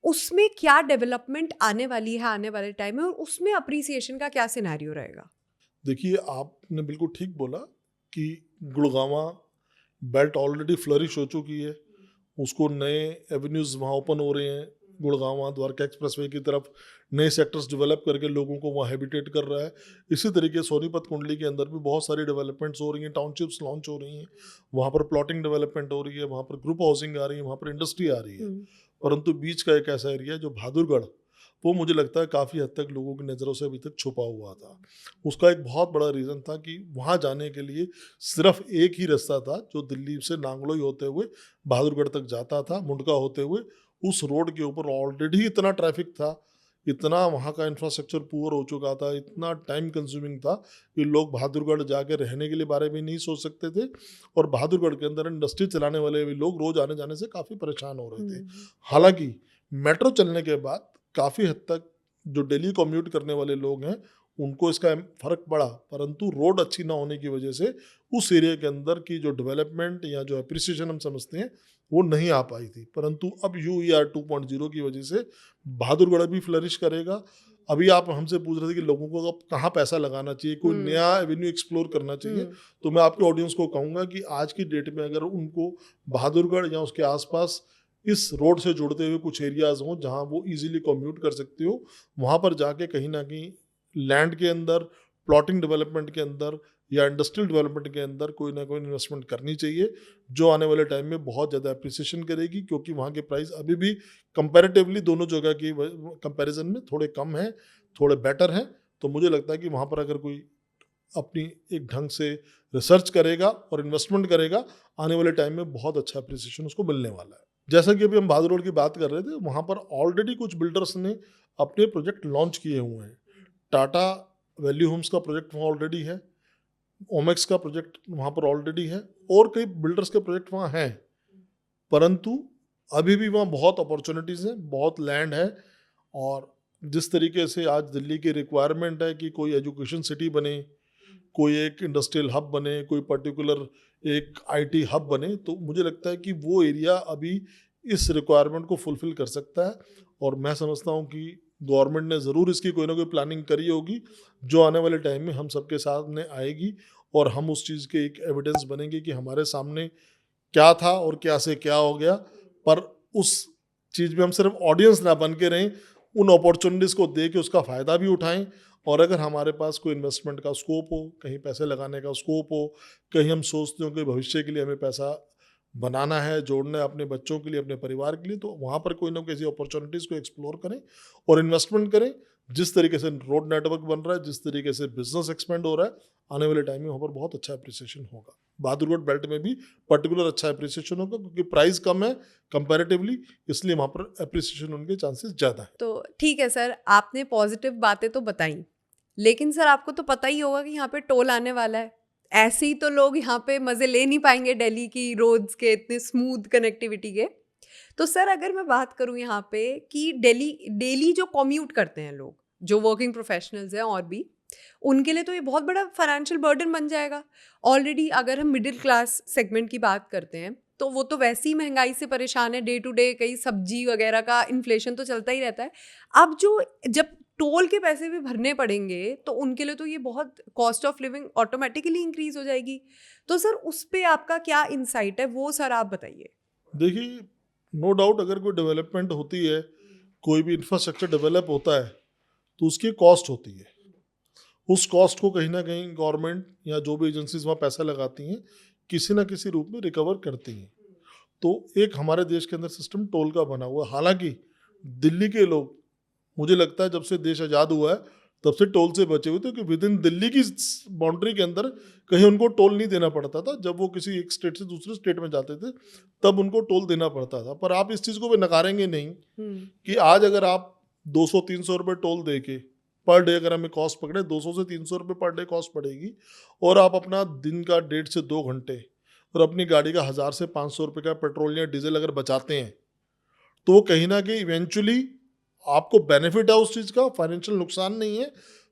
उसमें क्या डेवलपमेंट आने वाली है आने वाले टाइम में, और उसमें अप्रिसिएशन का क्या सिनेरियो रहेगा? देखिए, आपने बिल्कुल ठीक बोला कि गुड़गांवा बेल्ट ऑलरेडी फ्लरिश हो चुकी है, उसको नए एवेन्यूज़ वहाँ ओपन हो रहे हैं। गुड़गांवा द्वारका एक्सप्रेसवे की तरफ नए सेक्टर्स डेवलप करके लोगों को वहाँ हैबिटेट कर रहा है। इसी तरीके सोनीपत कुंडली के अंदर भी बहुत सारी डेवलपमेंट्स हो रही हैं, टाउनशिप्स लॉन्च हो रही हैं, वहाँ पर प्लॉटिंग डेवलपमेंट हो रही है, वहाँ पर ग्रुप हाउसिंग आ रही है, वहाँ पर इंडस्ट्री आ रही है। परंतु बीच का एक ऐसा एरिया जो बहादुरगढ़, वो मुझे लगता है काफ़ी हद तक लोगों की नज़रों से अभी तक छुपा हुआ था। उसका एक बहुत बड़ा रीज़न था कि वहाँ जाने के लिए सिर्फ एक ही रास्ता था जो दिल्ली से नांगलोई होते हुए बहादुरगढ़ तक जाता था, मुंडका होते हुए। उस रोड के ऊपर ऑलरेडी इतना ट्रैफिक था, इतना वहाँ का इंफ्रास्ट्रक्चर पुअर हो चुका था, इतना टाइम कंज्यूमिंग था कि लोग बहादुरगढ़ जाके रहने के लिए बारे में नहीं सोच सकते थे। और बहादुरगढ़ के अंदर इंडस्ट्री चलाने वाले भी लोग रोज़ आने जाने से काफ़ी परेशान हो रहे थे। हालांकि मेट्रो चलने के बाद काफ़ी हद तक जो डेली कम्यूट करने वाले लोग हैं उनको इसका फ़र्क पड़ा, परंतु रोड अच्छी ना होने की वजह से उस एरिया के अंदर की जो डेवलपमेंट या जो एप्रिसिएशन हम समझते हैं वो नहीं आ पाई थी। परंतु अब यूईआर 2.0 की वजह से बहादुरगढ़ भी फ्लरिश करेगा। अभी आप हमसे पूछ रहे थे कि लोगों को अब कहाँ पैसा लगाना चाहिए, कोई नया एवेन्यू एक्सप्लोर करना चाहिए, तो मैं आपके ऑडियंस को कहूँगा कि आज की डेट में अगर उनको बहादुरगढ़ या उसके आसपास इस रोड से जुड़ते हुए कुछ एरियाज़ हों जहाँ वो इजीली कम्यूट कर सकते हो, वहाँ पर जाके कहीं ना कहीं लैंड के अंदर, प्लॉटिंग डेवलपमेंट के अंदर या इंडस्ट्रियल डेवलपमेंट के अंदर कोई ना कोई इन्वेस्टमेंट करनी चाहिए, जो आने वाले टाइम में बहुत ज़्यादा अप्रिसिएशन करेगी। क्योंकि वहाँ के प्राइस अभी भी कंपैरेटिवली दोनों जगह की कंपैरिजन में थोड़े कम हैं, थोड़े बेटर हैं, तो मुझे लगता है कि वहाँ पर अगर कोई अपनी एक ढंग से रिसर्च करेगा और इन्वेस्टमेंट करेगा, आने वाले टाइम में बहुत अच्छा अप्रिसिएशन उसको मिलने वाला है। जैसा कि अभी हम बहादुर रोड की बात कर रहे थे, वहाँ पर ऑलरेडी कुछ बिल्डर्स ने अपने प्रोजेक्ट लॉन्च किए हुए हैं। टाटा वैल्यू होम्स का प्रोजेक्ट वहाँ ऑलरेडी है, ओमेक्स का प्रोजेक्ट वहाँ पर ऑलरेडी है, और कई बिल्डर्स के प्रोजेक्ट वहाँ हैं, परंतु अभी भी वहाँ बहुत अपॉर्चुनिटीज़ हैं, बहुत लैंड है। और जिस तरीके से आज दिल्ली की रिक्वायरमेंट है कि कोई एजुकेशन सिटी बने, कोई एक इंडस्ट्रियल हब बने, कोई पर्टिकुलर एक आईटी हब बने, तो मुझे लगता है कि वो एरिया अभी इस रिक्वायरमेंट को फुलफिल कर सकता है। और मैं समझता हूँ कि गवर्नमेंट ने ज़रूर इसकी कोई ना कोई प्लानिंग करी होगी, जो आने वाले टाइम में हम सबके सामने आएगी, और हम उस चीज़ के एक एविडेंस बनेंगे कि हमारे सामने क्या था और क्या से क्या हो गया। पर उस चीज़ में हम सिर्फ ऑडियंस ना बन के रहें, उन अपॉर्चुनिटीज़ को दे के उसका फ़ायदा भी उठाएं। और अगर हमारे पास कोई इन्वेस्टमेंट का स्कोप हो, कहीं पैसे लगाने का स्कोप हो, कहीं हम सोचते हो कि भविष्य के लिए हमें पैसा बनाना है, जोड़ना है अपने बच्चों के लिए, अपने परिवार के लिए, तो वहाँ पर कोई ना किसी अपॉर्चुनिटीज़ को एक्सप्लोर करें और इन्वेस्टमेंट करें। जिस तरीके से रोड नेटवर्क बन रहा है, जिस तरीके से बिजनेस एक्सपेंड हो रहा है, आने वाले टाइम में वहाँ पर बहुत अच्छा अप्रिसिएशन होगा। बहादुर रोड बेल्ट में भी पर्टिकुलर अच्छा अप्रिसिएशन होगा, क्योंकि प्राइस कम है कंपैरेटिवली, इसलिए वहाँ पर अप्रिसिएशन होने के चांसेस ज़्यादा है। तो ठीक है सर, आपने पॉजिटिव बातें तो बताई, लेकिन सर आपको तो पता ही होगा कि यहाँ पे टोल आने वाला है। ऐसे ही तो लोग यहाँ पे मज़े ले नहीं पाएंगे दिल्ली की रोड्स के इतने स्मूथ कनेक्टिविटी के। तो सर अगर मैं बात करूँ यहाँ पे कि डेली डेली जो कॉम्यूट करते हैं लोग, जो वर्किंग प्रोफेशनल्स हैं और भी, उनके लिए तो ये बहुत बड़ा फाइनेंशियल बर्डन बन जाएगा। ऑलरेडी अगर हम मिडिल क्लास सेगमेंट की बात करते हैं तो वो तो वैसे ही महंगाई से परेशान है, डे टू डे कई सब्जी वगैरह का इन्फ्लेशन तो चलता ही रहता है। अब जब टोल के पैसे भी भरने पड़ेंगे तो उनके लिए तो ये बहुत cost of living automatically increase हो जाएगी। तो सर उस पे आपका क्या इंसाइट है, वो सर आप बताइए। देखिए, नो डाउट अगर कोई डेवलपमेंट होती है, कोई भी इंफ्रास्ट्रक्चर डेवलप होता है, तो उसकी कॉस्ट होती है। उस कॉस्ट को कहीं ना कहीं गवर्नमेंट या जो भी एजेंसीज वहाँ पैसा लगाती हैं, किसी ना किसी रूप में रिकवर करती हैं। तो एक हमारे देश के अंदर सिस्टम टोल का बना हुआ है। हालांकि दिल्ली के लोग, मुझे लगता है जब से देश आज़ाद हुआ है तब से टोल से बचे हुए थे, कि विद इन दिल्ली की बाउंड्री के अंदर कहीं उनको टोल नहीं देना पड़ता था। जब वो किसी एक स्टेट से दूसरे स्टेट में जाते थे तब उनको टोल देना पड़ता था। पर आप इस चीज़ को भी नकारेंगे नहीं कि आज अगर आप 200-300 रुपये टोल दे के पर डे, अगर हमें कॉस्ट पकड़े 200 से 300 रुपये पर डे कॉस्ट पड़ेगी, और आप अपना दिन का 1.5 से 2 घंटे और अपनी गाड़ी का 1000 से 500 रुपये का पेट्रोल या डीजल अगर बचाते हैं, तो वो कहीं ना कहीं इवेंचुअली आपको बेनिफिट है उस चीज़ का, फाइनेंशियल नुकसान नहीं है।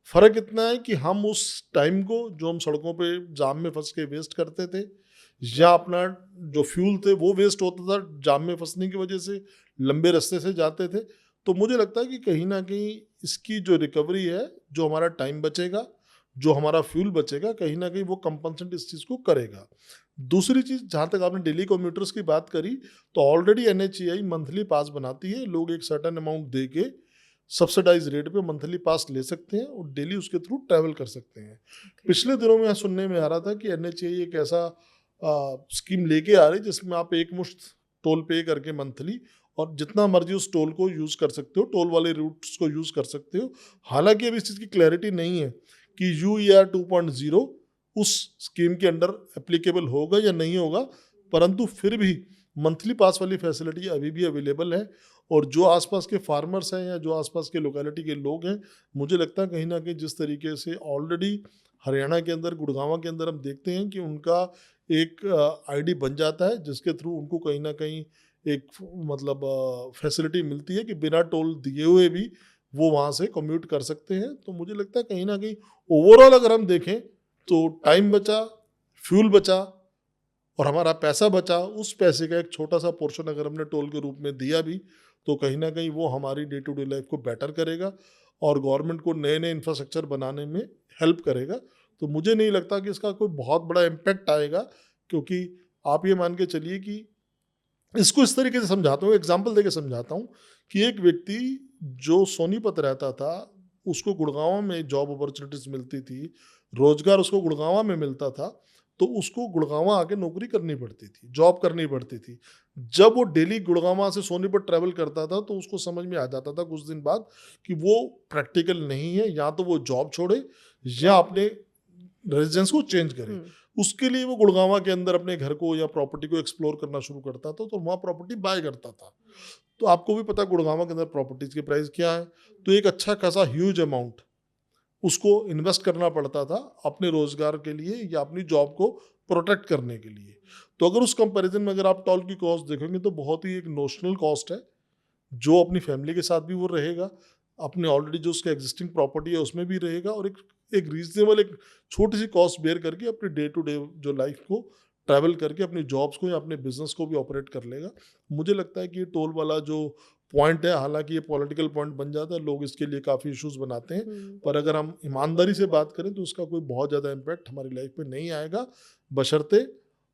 फ़र्क इतना है कि हम उस टाइम को जो हम सड़कों पे जाम में फंस के वेस्ट करते थे, या अपना जो फ्यूल थे वो वेस्ट होता था जाम में फंसने की वजह से, लंबे रास्ते से जाते थे। तो मुझे लगता है कि कहीं ना कहीं इसकी जो रिकवरी है, जो हमारा टाइम बचेगा, जो हमारा फ्यूल बचेगा, कहीं ना कहीं वो कंपनसेट इस चीज़ को करेगा। दूसरी चीज़, जहाँ तक आपने डेली कम्यूटर्स की बात करी, तो ऑलरेडी NHAI मंथली पास बनाती है। लोग एक सर्टेन अमाउंट दे के सब्सिडाइज रेट पे मंथली पास ले सकते हैं और डेली उसके थ्रू ट्रैवल कर सकते हैं। पिछले दिनों में सुनने में आ रहा था कि NHAI एक ऐसा स्कीम लेके आ रही है जिसमें आप एक मुश्त टोल पे करके मंथली, और जितना मर्जी उस टोल को यूज़ कर सकते हो, टोल वाले रूट्स को यूज़ कर सकते हो। हालांकि अब इस चीज़ की क्लैरिटी नहीं है कि UER 2.0 उस स्कीम के अंडर एप्लीकेबल होगा या नहीं होगा, परंतु फिर भी मंथली पास वाली फैसिलिटी अभी भी अवेलेबल है। और जो आसपास के फार्मर्स हैं या जो आसपास के लोकेलिटी के लोग हैं, मुझे लगता है कहीं ना कहीं जिस तरीके से ऑलरेडी हरियाणा के अंदर, गुड़गांव के अंदर हम देखते हैं कि उनका एक ID बन जाता है, जिसके थ्रू उनको कहीं ना कहीं एक मतलब फैसिलिटी मिलती है कि बिना टोल दिए हुए भी वो वहाँ से कम्यूट कर सकते हैं। तो मुझे लगता है कहीं ना कहीं ओवरऑल अगर हम देखें तो टाइम बचा, फ्यूल बचा और हमारा पैसा बचा। उस पैसे का एक छोटा सा पोर्शन अगर हमने टोल के रूप में दिया भी, तो कहीं ना कहीं वो हमारी डे टू डे लाइफ को बेटर करेगा और गवर्नमेंट को नए नए इंफ्रास्ट्रक्चर बनाने में हेल्प करेगा। तो मुझे नहीं लगता कि इसका कोई बहुत बड़ा इम्पैक्ट आएगा, क्योंकि आप ये मान के चलिए कि इसको इस तरीके से समझाता हूँ, एग्जाम्पल देके समझाता हूँ कि एक व्यक्ति जो सोनीपत रहता था, उसको गुड़गांव में जॉब अपॉर्चुनिटीज़ मिलती थी, रोजगार उसको गुड़गांव में मिलता था। तो उसको गुड़गांव आके नौकरी करनी पड़ती थी, जॉब करनी पड़ती थी। जब वो डेली गुड़गांव से सोनीपत ट्रैवल करता था तो उसको समझ में आ जाता था कुछ दिन बाद कि वो प्रैक्टिकल नहीं है, या तो वो जॉब छोड़े या अपने रेजिडेंस को चेंज करे। उसके लिए वो गुड़गांव के अंदर अपने घर को या प्रॉपर्टी को एक्सप्लोर करना शुरू करता था, तो वहाँ प्रॉपर्टी बाय करता था। तो आपको भी पता है गुड़गांव के अंदर प्रॉपर्टीज की प्राइस क्या है, तो एक अच्छा खासा ह्यूज अमाउंट उसको इन्वेस्ट करना पड़ता था अपने रोजगार के लिए या अपनी जॉब को प्रोटेक्ट करने के लिए। तो अगर उस कंपैरिजन में अगर आप टॉल की कॉस्ट देखेंगे तो बहुत ही एक नोशनल कॉस्ट है, जो अपनी फैमिली के साथ भी वो रहेगा, अपने ऑलरेडी जो उसका एग्जिस्टिंग प्रॉपर्टी है उसमें भी रहेगा, और एक रीजनेबल एक छोटी सी कॉस्ट बेयर करके अपनी डे टू डे जो लाइफ को ट्रैवल करके अपनी जॉब्स को या अपने बिजनेस को भी ऑपरेट कर लेगा। मुझे लगता है कि ये टोल वाला जो पॉइंट है, हालांकि ये पॉलिटिकल पॉइंट बन जाता है, लोग इसके लिए काफ़ी इश्यूज बनाते हैं, पर अगर हम ईमानदारी से बात करें तो उसका कोई बहुत ज़्यादा इम्पैक्ट हमारी लाइफ पे नहीं आएगा, बशर्ते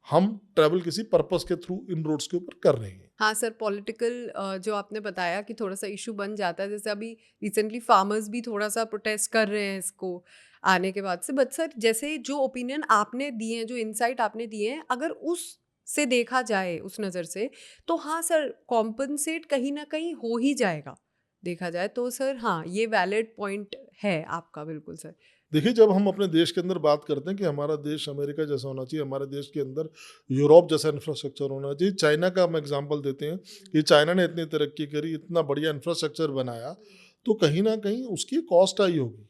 हम ट्रैवल किसी पर्पस के थ्रू इन रोड्स के ऊपर कर रहे हैं। हाँ सर, पॉलिटिकल जो आपने बताया कि थोड़ा सा इशू बन जाता है, जैसे अभी रिसेंटली फार्मर्स भी थोड़ा सा प्रोटेस्ट कर रहे हैं इसको आने के बाद से। बट सर, जैसे जो ओपिनियन आपने दिए हैं, जो इनसाइट आपने दिए हैं, अगर उस से देखा जाए उस नज़र से, तो हाँ सर, कॉम्पनसेट कहीं ना कहीं हो ही जाएगा देखा जाए तो। सर हाँ, ये वैलिड पॉइंट है आपका, बिल्कुल सर। देखिए, जब हम अपने देश के अंदर बात करते हैं कि हमारा देश अमेरिका जैसा होना चाहिए, हमारे देश के अंदर यूरोप जैसा इंफ्रास्ट्रक्चर होना चाहिए, चाइना का हम एग्जांपल देते हैं कि चाइना ने इतनी तरक्की करी, इतना बढ़िया इंफ्रास्ट्रक्चर बनाया, तो कहीं ना कहीं उसकी कॉस्ट आई होगी,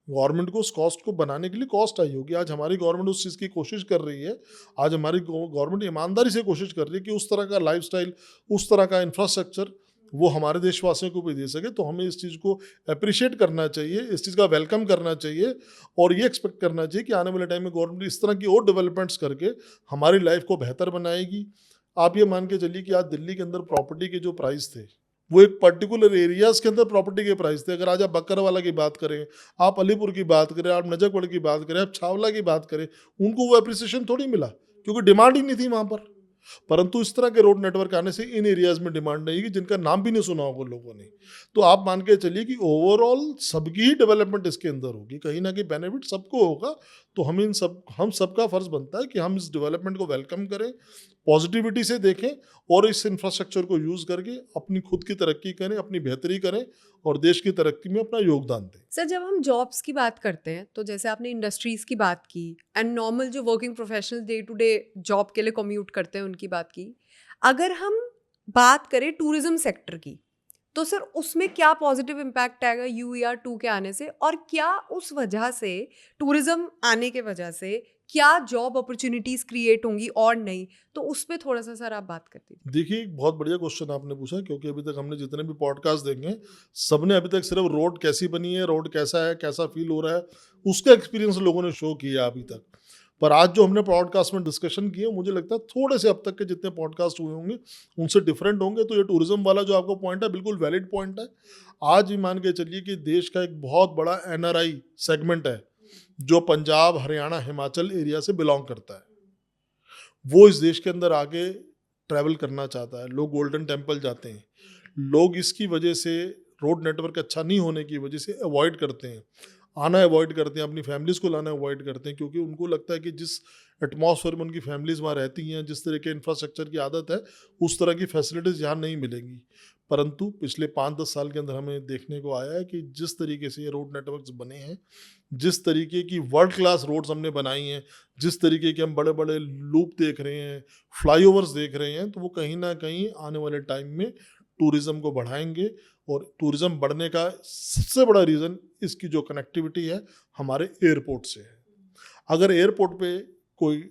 गवर्नमेंट को उस कॉस्ट को बनाने के लिए कॉस्ट आई होगी। आज हमारी गवर्नमेंट उस चीज़ की कोशिश कर रही है, आज हमारी गवर्नमेंट ईमानदारी से कोशिश कर रही है कि उस तरह का लाइफस्टाइल, उस तरह का इंफ्रास्ट्रक्चर वो हमारे देशवासियों को भी दे सके। तो हमें इस चीज़ को अप्रिशिएट करना चाहिए, इस चीज़ का वेलकम करना चाहिए, और ये एक्सपेक्ट करना चाहिए कि आने वाले टाइम में गवर्नमेंट इस तरह की और डेवलपमेंट्स करके हमारी लाइफ को बेहतर बनाएगी। आप ये मान के चलिए कि आज दिल्ली के अंदर प्रॉपर्टी के जो प्राइस थे, वो एक पर्टिकुलर एरियाज के अंदर प्रॉपर्टी के प्राइस थे। अगर आज आप बकरवाला की बात करें, आप अलीपुर की बात करें, आप नजफगढ़ की बात करें, आप छावला की बात करें, उनको वो अप्रिसिएशन थोड़ी मिला, क्योंकि डिमांड ही नहीं थी वहाँ पर। परंतु इस तरह के रोड नेटवर्क आने से इन एरियाज में डिमांड नहीं है जिनका नाम भी नहीं सुना होगा लोगों ने। तो आप मान के चलिए कि ओवरऑल सबकी ही डेवलपमेंट इसके अंदर होगी, कहीं ना कहीं बेनिफिट सबको होगा। तो हम सबका फर्ज बनता है कि हम इस डेवलपमेंट को वेलकम करें, पॉजिटिविटी से देखें, और इस इंफ्रास्ट्रक्चर को यूज करके अपनी खुद की तरक्की करें, अपनी बेहतरी करें, और देश की तरक्की में अपना योगदान दें। सर, जब हम जॉब्स की बात करते हैं तो जैसे आपने इंडस्ट्रीज की बात की, एंड नॉर्मल जो working professional day to day job के लिए कम्यूट करते हैं उनकी बात की, अगर हम बात करें टूरिज्म सेक्टर की, तो सर उसमें क्या पॉजिटिव इम्पैक्ट आएगा UER2 के आने से, और क्या उस वजह से, टूरिज्म आने के वजह से क्या जॉब अपॉर्चुनिटीज क्रिएट होंगी और नहीं, तो उस पर थोड़ा सा सर आप बात कर दीजिए। देखिए, एक बहुत बढ़िया क्वेश्चन आपने पूछा, क्योंकि अभी तक हमने जितने भी पॉडकास्ट देखे, सबने अभी तक सिर्फ रोड कैसी बनी है, रोड कैसा है, कैसा फील हो रहा है, उसका एक्सपीरियंस लोगों ने शो किया अभी तक। पर आज जो हमने पॉडकास्ट में डिस्कशन किए, मुझे लगता है थोड़े से अब तक के जितने पॉडकास्ट हुए होंगे उनसे डिफरेंट होंगे। तो ये टूरिज्म वाला जो आपका पॉइंट है, बिल्कुल वैलिड पॉइंट है। आज ही मान के चलिए कि देश का एक बहुत बड़ा NRI सेगमेंट है जो पंजाब, हरियाणा, हिमाचल एरिया से बिलोंग करता है, वो इस देश के अंदर आके ट्रैवल करना चाहता है। लोग गोल्डन टेम्पल जाते हैं, लोग इसकी वजह से, रोड नेटवर्क अच्छा नहीं होने की वजह से अवॉइड करते हैं, आना अवॉइड करते हैं, अपनी फैमिलीज़ को लाना अवॉइड करते हैं, क्योंकि उनको लगता है कि जिस एटमॉस्फेयर में उनकी फैमिलीज़ वहाँ रहती हैं, जिस तरह के इंफ्रास्ट्रक्चर की आदत है, उस तरह की फैसिलिटीज़ यहाँ नहीं मिलेंगी। परंतु पिछले 5-10 साल के अंदर हमें देखने को आया है कि जिस तरीके से ये रोड नेटवर्क्स बने हैं, जिस तरीके की वर्ल्ड क्लास रोड्स हमने बनाई हैं, जिस तरीके के हम बड़े बड़े लूप देख रहे हैं, फ्लाईओवर्स देख रहे हैं, तो वो कहीं ना कहीं आने वाले टाइम में टूरिज़्म को बढ़ाएंगे। और टूरिज़्म बढ़ने का सबसे बड़ा रीज़न इसकी जो कनेक्टिविटी है हमारे एयरपोर्ट से है। अगर एयरपोर्ट पे कोई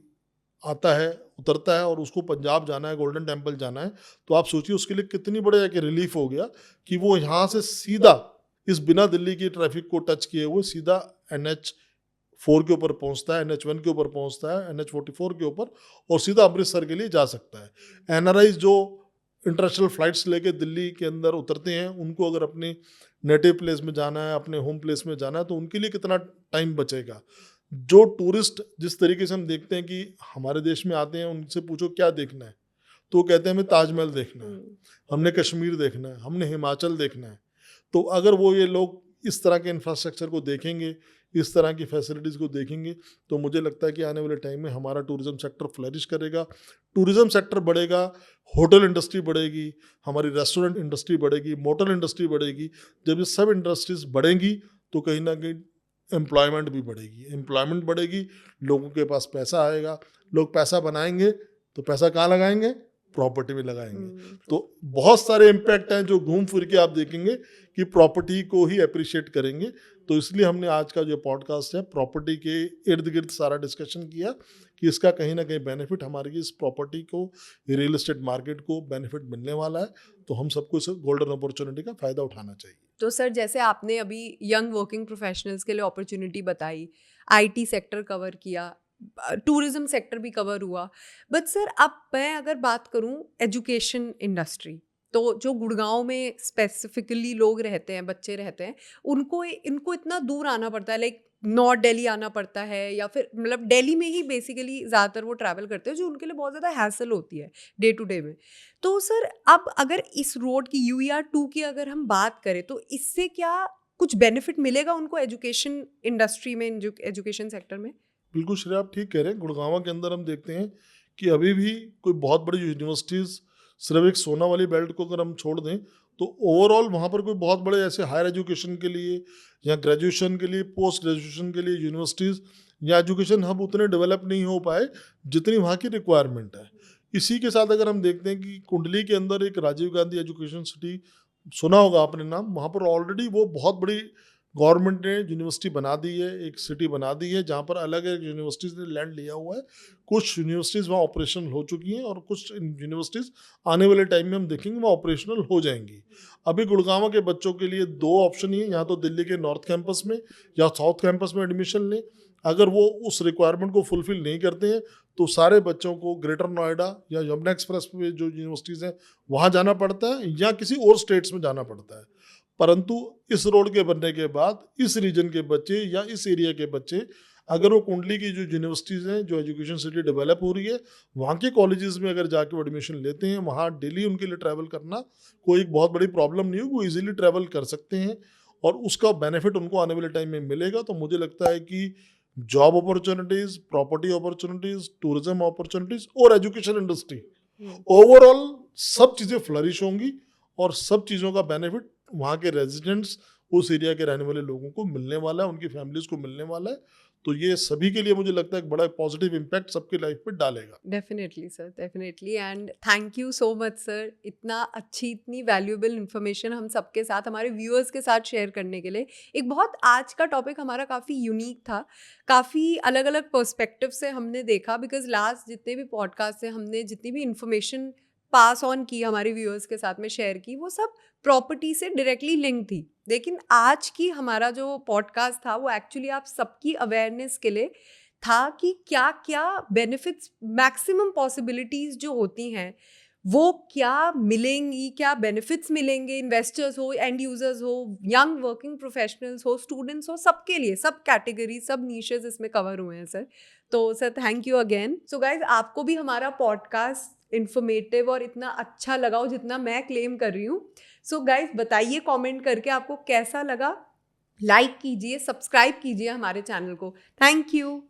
आता है, उतरता है, और उसको पंजाब जाना है, गोल्डन टेम्पल जाना है, तो आप सोचिए उसके लिए कितनी बड़े एक रिलीफ हो गया कि वो यहाँ से सीधा, इस बिना दिल्ली की ट्रैफिक को टच किए हुए, सीधा NH4 के ऊपर पहुँचता है, NH1 के ऊपर पहुँचता है, NH44 के ऊपर, और सीधा अमृतसर के लिए जा सकता है। NRI जो इंटरनेशनल फ्लाइट्स लेके दिल्ली के अंदर उतरते हैं, उनको अगर अपने नेटिव प्लेस में जाना है, अपने होम प्लेस में जाना है, तो उनके लिए कितना टाइम बचेगा। जो टूरिस्ट जिस तरीके से हम देखते हैं कि हमारे देश में आते हैं, उनसे पूछो क्या देखना है, तो वो कहते हैं हमें ताजमहल देखना है, हमने कश्मीर देखना है, हमने हिमाचल देखना है। तो अगर वो ये लोग इस तरह के इंफ्रास्ट्रक्चर को देखेंगे, इस तरह की फैसिलिटीज़ को देखेंगे तो मुझे लगता है कि आने वाले टाइम में हमारा टूरिज्म सेक्टर फ्लरिश करेगा, टूरिज्म सेक्टर बढ़ेगा, होटल इंडस्ट्री बढ़ेगी, हमारी रेस्टोरेंट इंडस्ट्री बढ़ेगी, मोटर इंडस्ट्री बढ़ेगी। जब ये सब इंडस्ट्रीज बढ़ेंगी तो कहीं ना कहीं एम्प्लॉयमेंट भी बढ़ेगी, एम्प्लॉयमेंट बढ़ेगी, लोगों के पास पैसा आएगा, लोग पैसा बनाएंगे तो पैसा कहाँ लगाएंगे, प्रॉपर्टी में लगाएंगे। तो बहुत सारे इम्पैक्ट हैं जो घूम फिर के आप देखेंगे कि प्रॉपर्टी को ही अप्रिशिएट करेंगे। तो इसलिए हमने आज का जो पॉडकास्ट है प्रॉपर्टी के इर्द गिर्द सारा डिस्कशन किया कि इसका कहीं ना कहीं बेनिफिट हमारी इस प्रॉपर्टी को, रियल एस्टेट मार्केट को बेनिफिट मिलने वाला है। तो हम सबको इस गोल्डन अपॉर्चुनिटी का फ़ायदा उठाना चाहिए। तो सर जैसे आपने अभी यंग वर्किंग प्रोफेशनल्स के लिए अपॉर्चुनिटी बताई, आईटी सेक्टर कवर किया, टूरिज्म सेक्टर भी कवर हुआ, बट सर अब मैं अगर बात करूं एजुकेशन इंडस्ट्री, तो जो गुड़गांव में स्पेसिफिकली लोग रहते हैं, बच्चे रहते हैं, इनको इतना दूर आना पड़ता है, लाइक नॉर्थ दिल्ली आना पड़ता है, या फिर मतलब दिल्ली में ही बेसिकली ज़्यादातर वो ट्रैवल करते हैं, जो उनके लिए बहुत ज़्यादा हैसल होती है डे टू डे में। तो सर अब अगर इस रोड की UER2 की अगर हम बात करें तो इससे क्या कुछ बेनिफिट मिलेगा उनको एजुकेशन इंडस्ट्री में, एजुकेशन सेक्टर में? बिल्कुल श्रेया, आप ठीक कह रहे हैं। गुड़गांव के अंदर हम देखते हैं कि अभी भी कोई बहुत बड़ी यूनिवर्सिटीज़, सिर्फ एक सोना वाली बेल्ट को अगर हम छोड़ दें तो ओवरऑल वहाँ पर कोई बहुत बड़े ऐसे हायर एजुकेशन के लिए या ग्रेजुएशन के लिए, पोस्ट ग्रेजुएशन के लिए यूनिवर्सिटीज़ या एजुकेशन हब उतने डेवलप नहीं हो पाए जितनी वहाँ की रिक्वायरमेंट है। इसी के साथ अगर हम देखते हैं कि कुंडली के अंदर एक राजीव गांधी एजुकेशन सिटी, सुना होगा आपने नाम, वहाँ पर ऑलरेडी वो बहुत बड़ी गवर्नमेंट ने यूनिवर्सिटी बना दी है, एक सिटी बना दी है जहाँ पर अलग अलग यूनिवर्सिटीज़ ने लैंड लिया हुआ है। कुछ यूनिवर्सिटीज़ वहाँ ऑपरेशनल हो चुकी हैं और कुछ यूनिवर्सिटीज़ आने वाले टाइम में हम देखेंगे वहाँ ऑपरेशनल हो जाएंगी। अभी गुड़गांव के बच्चों के लिए दो ऑप्शन ही है, या तो दिल्ली के नॉर्थ कैंपस में या साउथ कैंपस में एडमिशन लें। अगर वो उस रिक्वायरमेंट को फुलफिल नहीं करते हैं तो सारे बच्चों को ग्रेटर नोएडा या यमुना एक्सप्रेस में जो यूनिवर्सिटीज़ हैं वहाँ जाना पड़ता है या किसी और स्टेट्स में जाना पड़ता है। परंतु इस रोड के बनने के बाद इस रीजन के बच्चे या इस एरिया के बच्चे अगर वो कुंडली की जो यूनिवर्सिटीज़ हैं, जो एजुकेशन सिटी डेवलप हो रही है, वहाँ के कॉलेजेस में अगर जाके वो एडमिशन लेते हैं, वहाँ डेली उनके लिए ट्रैवल करना कोई एक बहुत बड़ी प्रॉब्लम नहीं हो, वो ईजिली ट्रैवल कर सकते हैं और उसका बेनिफिट उनको आने वाले टाइम में मिलेगा। तो मुझे लगता है कि job opportunities, property opportunities, tourism opportunities और एजुकेशन इंडस्ट्री, ओवरऑल सब चीज़ें फ्लरिश होंगी और सब चीज़ों का बेनिफिट वहाँ के रेजिडेंट्स, उस एरिया के रहने वाले लोगों को मिलने वाला है, उनकी फैमिलीज को मिलने वाला है। तो ये सभी के लिए मुझे लगता है एक बड़ा पॉजिटिव इम्पैक्ट सबके लाइफ पे डालेगा। Definitely sir, definitely. And thank you so much sir, इतना अच्छी, इतनी वैल्यूएबल इन्फॉर्मेशन हम सबके साथ, हमारे व्यूअर्स के साथ शेयर करने के लिए। एक बहुत, आज का टॉपिक हमारा काफ़ी यूनिक था, काफ़ी अलग अलग पर्सपेक्टिव से हमने देखा, बिकॉज लास्ट जितने भी पॉडकास्ट से हमने जितनी भी इन्फॉर्मेशन पास ऑन की, हमारे व्यूअर्स के साथ में शेयर की, वो सब प्रॉपर्टी से डायरेक्टली लिंक थी। लेकिन आज की हमारा जो पॉडकास्ट था वो एक्चुअली आप सबकी अवेयरनेस के लिए था कि क्या क्या बेनिफिट्स, मैक्सिमम पॉसिबिलिटीज़ जो होती हैं वो क्या मिलेंगी, क्या बेनिफिट्स मिलेंगे इन्वेस्टर्स हो, एंड यूजर्स हो, यंग वर्किंग प्रोफेशनल्स हो, स्टूडेंट्स हो, सबके लिए, सब कैटेगरी, सब नीशेस इसमें कवर हुए हैं सर। तो sir thank you again. So guys, आपको भी हमारा पॉडकास्ट इन्फॉर्मेटिव और इतना अच्छा लगा हो जितना मैं क्लेम कर रही हूँ। सो गाइज बताइए कमेंट करके आपको कैसा लगा, लाइक कीजिए, सब्सक्राइब कीजिए हमारे चैनल को। Thank you.